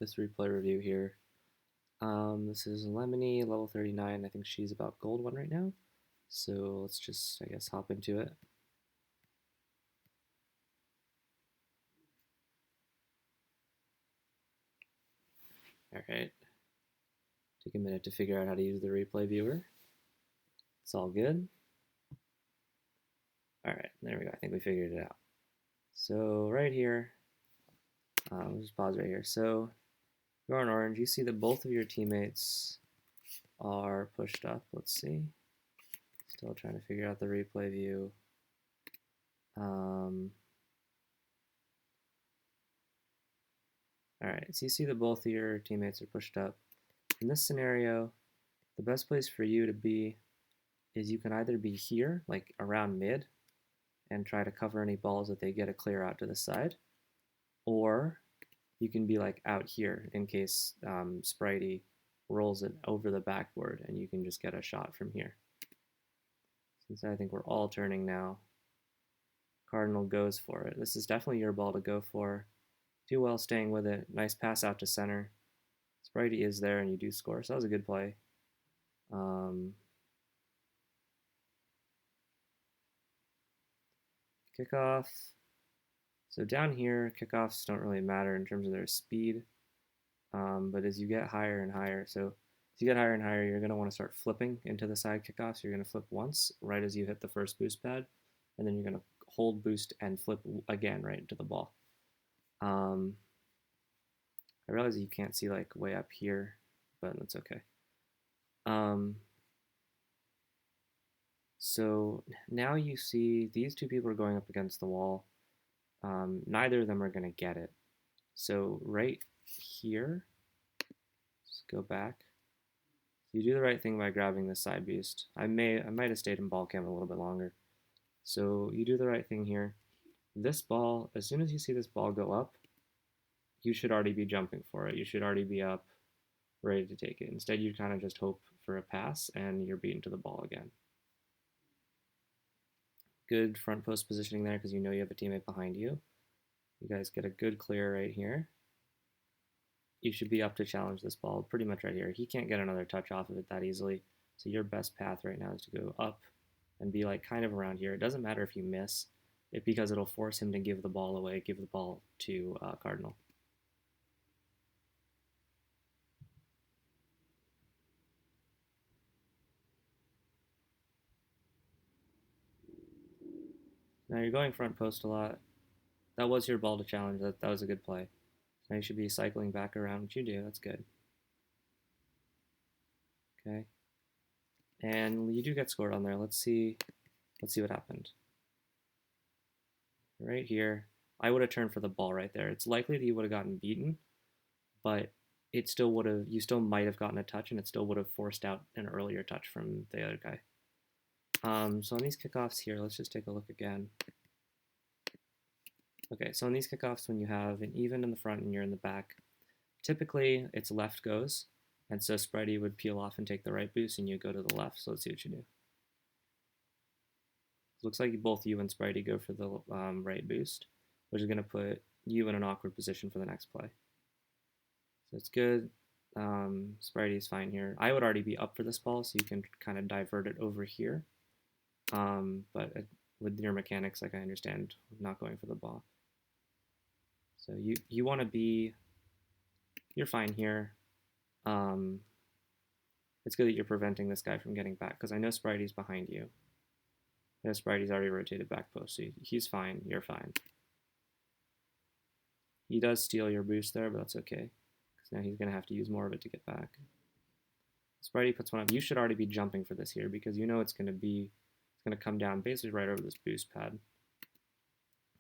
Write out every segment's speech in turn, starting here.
this replay review here. This is Lemonii, level 39. I think she's about gold 1 right now. So let's just, I guess, hop into it. Alright. Take a minute to figure out how to use the replay viewer. It's all good. Alright, there we go. I think we figured it out. So right here, we'll just pause right here. So you're on orange. You see that both of your teammates are pushed up. Let's see. Still trying to figure out the replay view. Alright, so you see that both of your teammates are pushed up. In this scenario, the best place for you to be is you can either be here, like around mid, and try to cover any balls that they get to clear out to the side, or you can be like out here in case Spritey rolls it over the backboard and you can just get a shot from here. Since I think we're all turning now, Cardinal goes for it. This is definitely your ball to go for. Do well staying with it. Nice pass out to center. Spritey is there and you do score, so that was a good play. Kickoff. So down here, kickoffs don't really matter in terms of their speed, but as you get higher and higher, so as you get higher and higher, you're going to want to start flipping into the side kickoffs. You're going to flip once right as you hit the first boost pad, and then you're going to hold boost and flip again right into the ball. I realize you can't see like way up here, but that's okay. So now you see these two people are going up against the wall. Neither of them are going to get it. So right here, let's go back. You do the right thing by grabbing this side boost. I might have stayed in ball cam a little bit longer. So you do the right thing here. This ball, as soon as you see this ball go up, you should already be jumping for it. You should already be up, ready to take it. Instead, you kind of just hope for a pass and you're beaten to the ball again. Good front post positioning there because you know you have a teammate behind you. You guys get a good clear right here. You should be up to challenge this ball pretty much right here. He can't get another touch off of it that easily. So your best path right now is to go up and be like kind of around here. It doesn't matter if you miss it because it'll force him to give the ball away, give the ball to Cardinal. Now you're going front post a lot. That was your ball to challenge. That was a good play. Now you should be cycling back around, which you do. That's good. Okay. And you do get scored on there. Let's see what happened. Right here, I would have turned for the ball right there. It's likely that you would have gotten beaten, but it still would have, you still might have gotten a touch and it still would have forced out an earlier touch from the other guy. So on these kickoffs here, let's just take a look again. Okay, so on these kickoffs, when you have an even in the front and you're in the back, typically it's left goes, and so Spritey would peel off and take the right boost and you go to the left, so let's see what you do. It looks like both you and Spritey go for the right boost, which is going to put you in an awkward position for the next play. So it's good. Spritey's fine here. I would already be up for this ball, so you can kind of divert it over here. But with your mechanics, like I understand not going for the ball. So you want to be, you're fine here. It's good that you're preventing this guy from getting back, because I know Spritey's behind you. I know Spritey's already rotated back post, so he's fine, you're fine. He does steal your boost there, but that's okay, because now he's going to have to use more of it to get back. Spritey puts one up. You should already be jumping for this here, because you know it's going to come down basically right over this boost pad.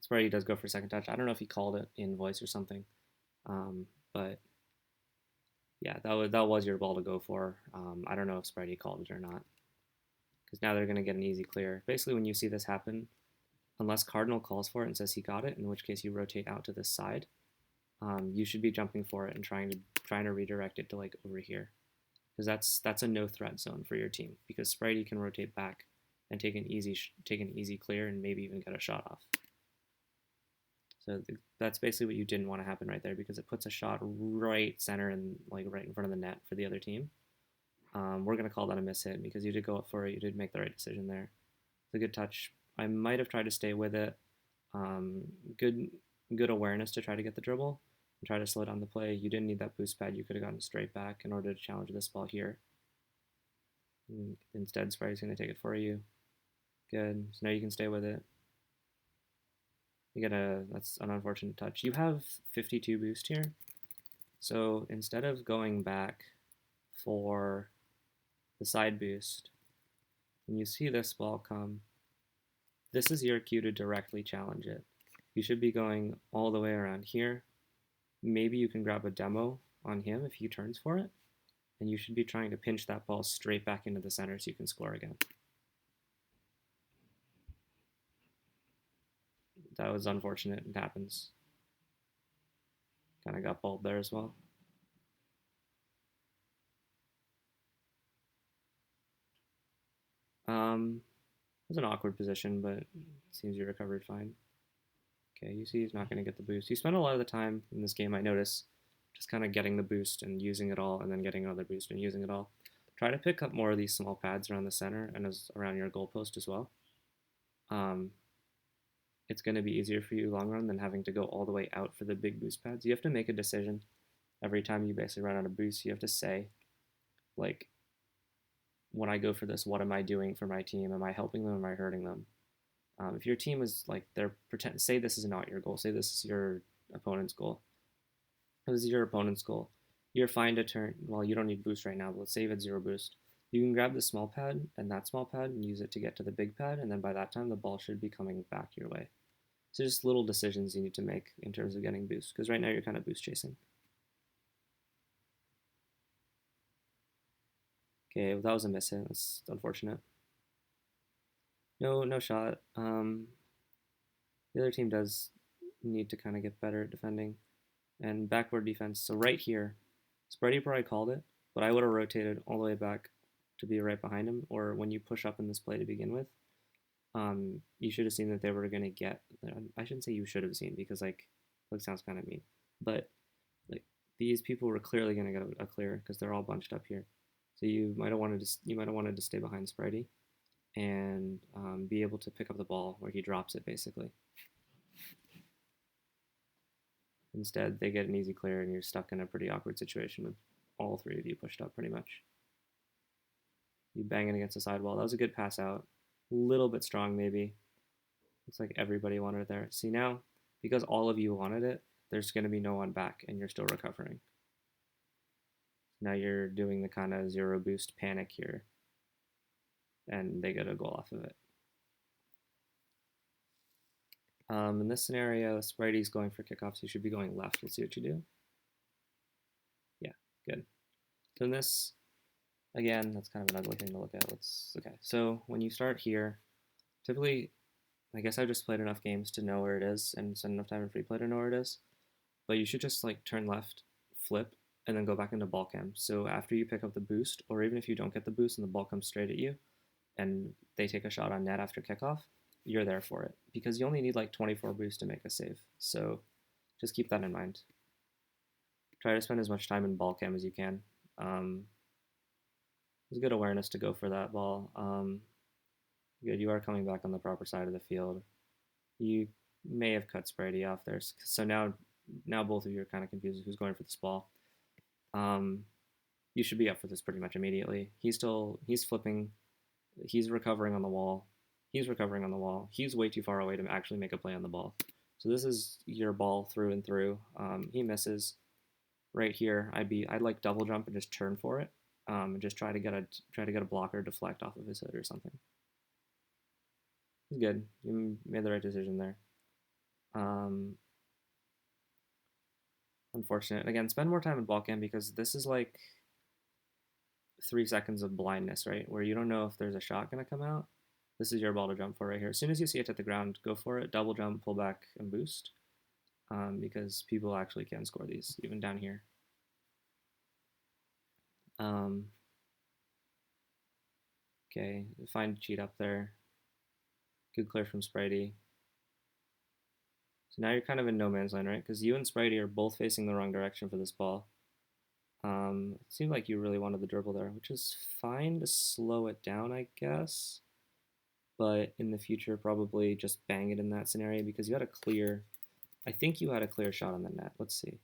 Spritey does go for second touch. I don't know if he called it in voice or something, but yeah, that was your ball to go for. I don't know if Spritey called it or not, because now they're going to get an easy clear. Basically, when you see this happen, unless Cardinal calls for it and says he got it, in which case you rotate out to this side, you should be jumping for it and trying to redirect it to like over here, because that's a no threat zone for your team, because Spritey can rotate back and take an easy clear and maybe even get a shot off. So that's basically what you didn't want to happen right there because it puts a shot right center and like right in front of the net for the other team. We're going to call that a miss hit because you did go up for it. You did make the right decision there. It's a good touch. I might have tried to stay with it. Um, good good awareness to try to get the dribble and try to slow down the play. You didn't need that boost pad. You could have gotten straight back in order to challenge this ball here. Instead, Sparty's going to take it for you. Good. So now you can stay with it. That's an unfortunate touch. You have 52 boost here. So instead of going back for the side boost, when you see this ball come, this is your cue to directly challenge it. You should be going all the way around here. Maybe you can grab a demo on him if he turns for it, and you should be trying to pinch that ball straight back into the center so you can score again. That was unfortunate. It happens. Kind of got balled there as well. It was an awkward position, but it seems you recovered fine. Okay, you see he's not going to get the boost. You spent a lot of the time in this game, I notice, just kind of getting the boost and using it all, and then getting another boost and using it all. Try to pick up more of these small pads around the center and around your goalpost as well. It's going to be easier for you long run than having to go all the way out for the big boost pads. You have to make a decision every time you basically run out of boost. You have to say, like, when I go for this, what am I doing for my team? Am I helping them? Am I hurting them? If your team is like say this is not your goal, say this is your opponent's goal. This is your opponent's goal. You're fine to turn. Well, you don't need boost right now, but let's say you have 0 boost. You can grab the small pad and that small pad and use it to get to the big pad, and then by that time the ball should be coming back your way. So just little decisions you need to make in terms of getting boost, because right now you're kind of boost chasing. Okay, well, that was a miss hit. That's unfortunate. No shot. The other team does need to kind of get better at defending and backward defense. So right here, Spready probably called it, but I would have rotated all the way back to be right behind him. Or when you push up in this play to begin with, you should have seen that they were going to get. I shouldn't say you should have seen because like sounds kind of mean, but like these people were clearly going to get a clear because they're all bunched up here. So you might have wanted to stay behind Spready and be able to pick up the ball where he drops it basically. Instead, they get an easy clear, and you're stuck in a pretty awkward situation with all 3 of you pushed up pretty much. You bang it against the sidewall. That was a good pass out. A little bit strong, maybe. Looks like everybody wanted it there. See now, because all of you wanted it, there's going to be no one back, and you're still recovering. Now you're doing the kind of 0 boost panic here, and they get a goal off of it. In this scenario, Sprity's going for kickoffs. You should be going left. Let's see what you do. Yeah, good. So in this, again, that's kind of an ugly thing to look at. Okay. So when you start here, typically, I guess I've just played enough games to know where it is and spend enough time in free play to know where it is. But you should just like turn left, flip, and then go back into ball cam. So after you pick up the boost, or even if you don't get the boost and the ball comes straight at you, and they take a shot on net after kickoff, you're there for it because you only need like 24 boost to make a save. So just keep that in mind. Try to spend as much time in ball cam as you can. It's good awareness to go for that ball. Good, you are coming back on the proper side of the field. You may have cut Sprighty off there. So now both of you are kind of confused who's going for this ball. You should be up for this pretty much immediately. He's flipping. He's recovering on the wall. He's recovering on the wall. He's way too far away to actually make a play on the ball. So this is your ball through and through. He misses. Right here, I'd like double jump and just turn for it. And just try to get a blocker deflect off of his hood or something. He's good. You made the right decision there. Unfortunate. Again, spend more time in ball cam because this is like 3 seconds of blindness, right? Where you don't know if there's a shot going to come out. This is your ball to jump for right here. As soon as you see it hit the ground, go for it. Double jump, pull back, and boost. Because people actually can score these, even down here. Okay, find cheat up there. Good clear from Sprighty. So now you're kind of in no man's land, right? Because you and Spidey are both facing the wrong direction for this ball. It seemed like you really wanted the dribble there, which is fine to slow it down, I guess. But in the future, probably just bang it in that scenario because you had a clear. I think you had a clear shot on the net. Let's see.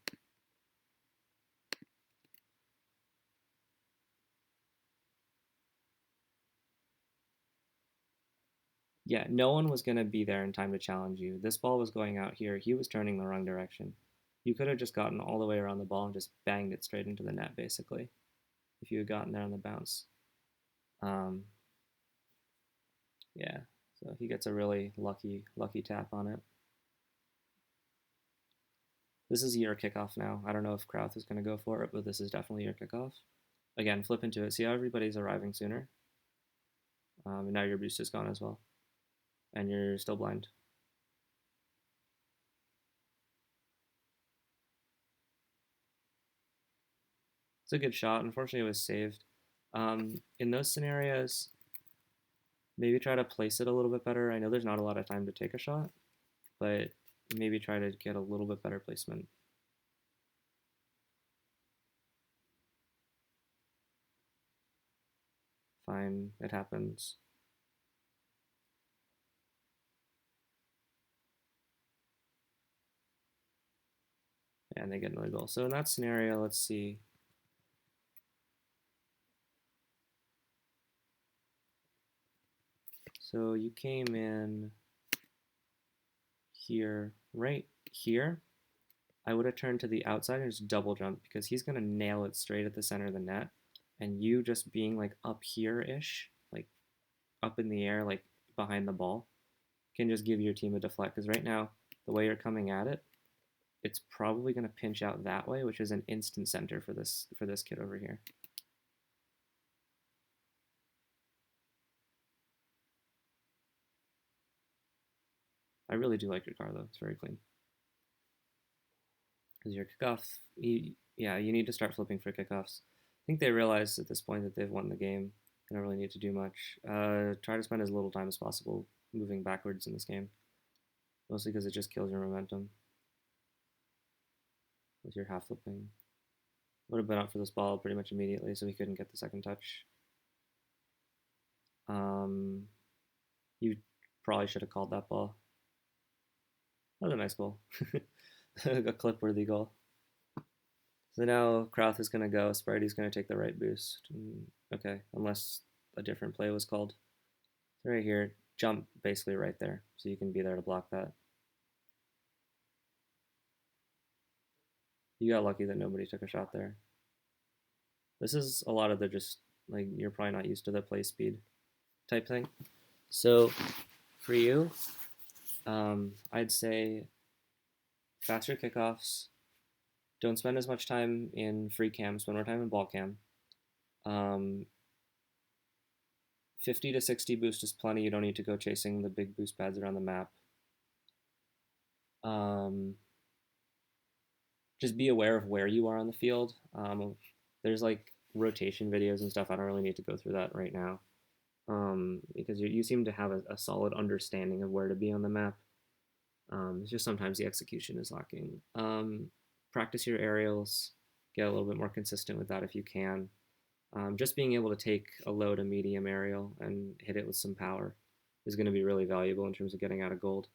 Yeah, no one was going to be there in time to challenge you. This ball was going out here. He was turning the wrong direction. You could have just gotten all the way around the ball and just banged it straight into the net, basically, if you had gotten there on the bounce. Um, yeah, so he gets a really lucky tap on it. This is your kickoff now. I don't know if Krauth is going to go for it, but this is definitely your kickoff. Again, flip into it. See how everybody's arriving sooner? And now your boost is gone as well. And you're still blind. It's a good shot. Unfortunately, it was saved. In those scenarios, maybe try to place it a little bit better. I know there's not a lot of time to take a shot, but maybe try to get a little bit better placement. Fine, it happens. And they get another goal. So in that scenario, let's see. So you came in here, right here. I would have turned to the outside and just double jump because he's going to nail it straight at the center of the net. And you just being like up here-ish, like up in the air, like behind the ball, can just give your team a deflect. Because right now, the way you're coming at it, it's probably going to pinch out that way, which is an instant center for this kid over here. I really do like your car, though. It's very clean. Because your kickoff, yeah, you need to start flipping for kickoffs. I think they realize at this point that they've won the game. They don't really need to do much. Try to spend as little time as possible moving backwards in this game. Mostly because it just kills your momentum with your half flipping. Would have been up for this ball pretty much immediately, so he couldn't get the second touch. You probably should have called that ball. That was a nice goal. A clip-worthy goal. So now Krauth is going to go. Spidey's going to take the right boost. Okay, unless a different play was called. So right here, jump basically right there, so you can be there to block that. You got lucky that nobody took a shot there. This is a lot of the just, like, you're probably not used to the play speed type thing. So for you, I'd say faster kickoffs. Don't spend as much time in free cam. Spend more time in ball cam. 50 to 60 boost is plenty. You don't need to go chasing the big boost pads around the map. Just be aware of where you are on the field. There's like rotation videos and stuff. I don't really need to go through that right now because you seem to have a solid understanding of where to be on the map. It's just sometimes the execution is lacking. Practice your aerials. Get a little bit more consistent with that if you can. Just being able to take a low to medium aerial and hit it with some power is going to be really valuable in terms of getting out of gold.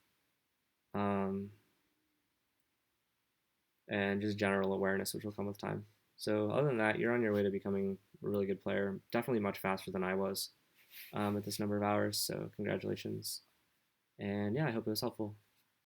And just general awareness, which will come with time. So other than that, you're on your way to becoming a really good player. Definitely much faster than I was at this number of hours. So congratulations. And yeah, I hope it was helpful.